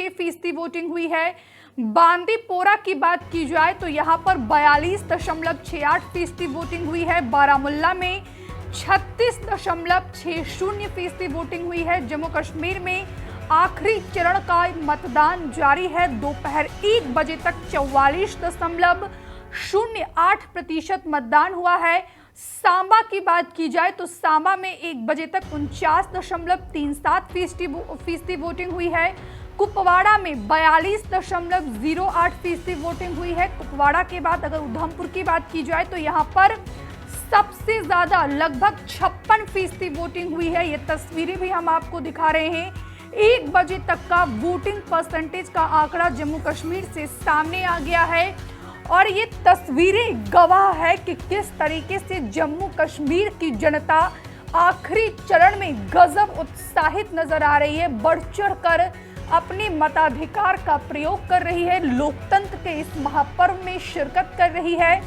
6% voting हुई है। बांदीपोरा की बात की जाए तो यहाँ पर 42.68% वोटिंग हुई है। बारामुल्ला में 36.60% वोटिंग हुई है। जम्मू कश्मीर में आखिरी चरण का मतदान जारी है। दोपहर 1 बजे तक 44.08% मतदान हुआ है। सांबा की बात की जाए तो सांबा में 1 बजे तक 49.37% वोटिंग हुई है। कुपवाड़ा में 42.08% वोटिंग हुई है। कुपवाड़ा के बाद अगर उधमपुर की बात की जाए तो यहाँ पर सबसे ज्यादा लगभग 56% वोटिंग हुई है। ये तस्वीरें भी हम आपको दिखा रहे हैं। 1 बजे तक का वोटिंग परसेंटेज का आंकड़ा जम्मू कश्मीर से सामने आ गया है और ये तस्वीरें गवाह है कि किस तरीके से जम्मू कश्मीर की जनता आखिरी चरण में गजब उत्साहित नजर आ रही है। बढ़ चढ़कर अपने मताधिकार का प्रयोग कर रही है, लोकतंत्र के इस महापर्व में शिरकत कर रही है।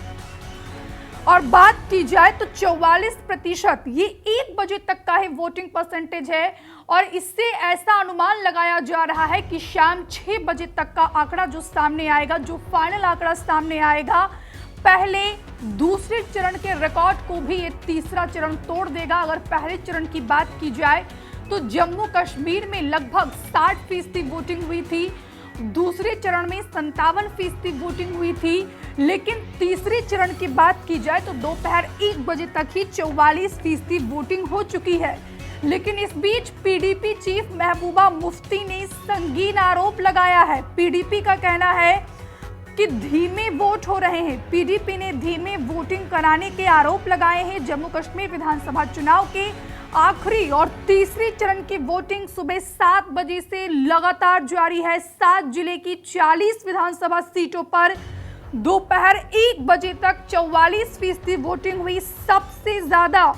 और बात की जाए तो 44% ये 1 बजे तक का ही वोटिंग परसेंटेज है और इससे ऐसा अनुमान लगाया जा रहा है कि शाम 6 बजे तक का आंकड़ा जो सामने आएगा, जो फाइनल आंकड़ा सामने आएगा, पहले दूसरे चरण के रिकॉर्ड को भी ये तीसरा चरण तोड़ देगा। अगर पहले चरण की बात की जाए तो जम्मू कश्मीर में लगभग 60% वोटिंग हुई थी, दूसरे चरण में 57% वोटिंग हुई थी, लेकिन तीसरे चरण की बात की जाए तो दोपहर 1 बजे तक ही 44% वोटिंग हो चुकी है। लेकिन इस बीच पीडीपी चीफ महबूबा मुफ्ती ने संगीन आरोप लगाया है। पीडीपी का कहना है कि धीमे वोट हो रहे हैं। पीडीपी ने धीमे वोटिंग कराने के आरोप लगाए हैं। जम्मू कश्मीर विधानसभा चुनाव के आखिरी और तीसरे चरण की वोटिंग सुबह 7 बजे से लगातार जारी है। 7 जिले की 40 विधानसभा सीटों पर दोपहर 1 बजे तक 44% वोटिंग हुई। सबसे ज्यादा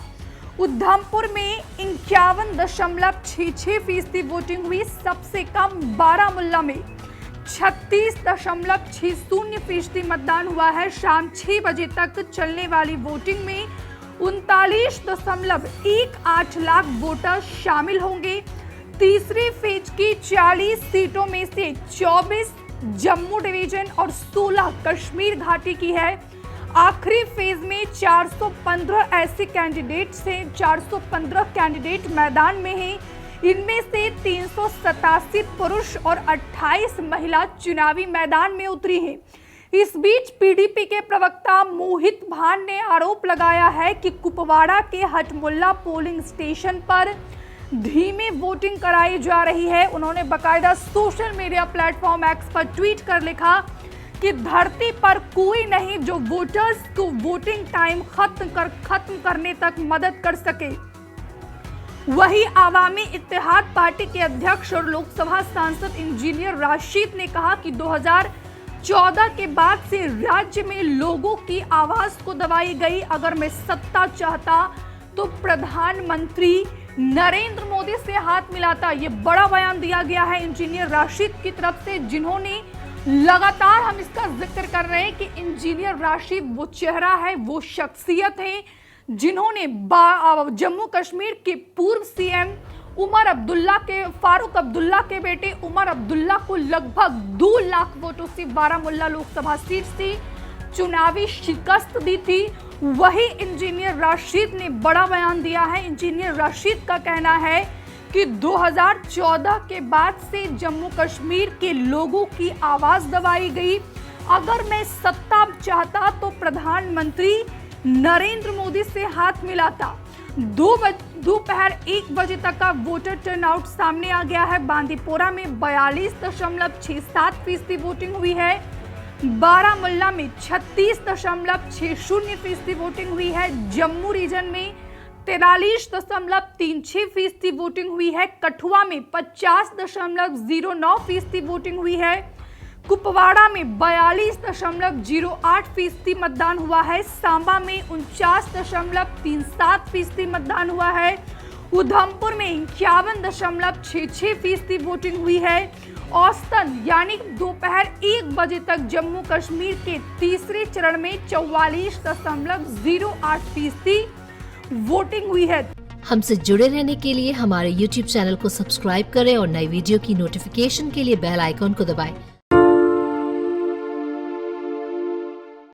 उधमपुर में 51.66% वोटिंग हुई। सबसे कम बारामुल्ला में 36.60% मतदान हुआ है। शाम 6 बजे तक चलने वाली वोटिंग में 39.18 लाख वोटर शामिल होंगे। तीसरे फेज की 40 सीटों में से 24 जम्मू डिवीजन और 16 कश्मीर घाटी की है। आखिरी फेज में 415 ऐसे कैंडिडेट्स हैं, 415 कैंडिडेट मैदान में हैं। इनमें से 387 पुरुष और 28 महिला चुनावी मैदान में उतरी हैं। इस बीच पीडीपी के प्रवक्ता मोहित भान ने आरोप लगाया है कि कुपवाड़ा के हटमुल्ला पोलिंग स्टेशन पर धीमे वोटिंग कराई जा रही है। उन्होंने बकायदा सोशल मीडिया प्लेटफॉर्म एक्स पर ट्वीट कर लिखा कि धरती पर कोई नहीं जो वोटर्स को वोटिंग टाइम खत्म करने तक मदद कर सके। वही आवामी इत्तेहाद पार्टी के अध्यक्ष और लोकसभा सांसद इंजीनियर राशिद ने कहा कि 2014 के बाद से राज्य में लोगों की आवाज को दबाई गई। अगर मैं सत्ता चाहता तो प्रधानमंत्री नरेंद्र मोदी से हाथ मिलाता। ये बड़ा बयान दिया गया है इंजीनियर राशिद की तरफ से, जिन्होंने लगातार, हम इसका जिक्र कर रहे हैं कि इंजीनियर राशिद वो चेहरा है, वो शख्सियत है जिन्होंने जम्मू कश्मीर के पूर्व सीएम फारूक अब्दुल्ला के बेटे उमर अब्दुल्ला को लगभग 2 लाख वोटों से बारामुल्ला लोकसभा सीट से चुनावी शिकस्त दी थी। वही इंजीनियर राशिद ने बड़ा बयान दिया है। इंजीनियर राशिद का कहना है कि 2014 के बाद से जम्मू कश्मीर के लोगों की आवाज दबाई गई। अगर मैं सत्ता चाहता तो प्रधानमंत्री नरेंद्र मोदी से हाथ मिलाता। दोपहर 1 बजे तक का वोटर टर्नआउट सामने आ गया है। बांदीपोरा में 42.67% वोटिंग हुई है। बारामुल्ला में 36.60% वोटिंग हुई है। जम्मू रीजन में 43.36% वोटिंग हुई है। कठुआ में 50.09% वोटिंग हुई है। कुपवाड़ा में 42.08% मतदान हुआ है। सांबा में 49.37% मतदान हुआ है। उधमपुर में 51.66% वोटिंग हुई है। औसतन यानी दोपहर 1 बजे तक जम्मू कश्मीर के तीसरे चरण में 44.08% वोटिंग हुई है। हमसे जुड़े रहने के लिए हमारे YouTube चैनल को सब्सक्राइब करें और नई वीडियो की नोटिफिकेशन के लिए बेल आइकॉन को दबाएं।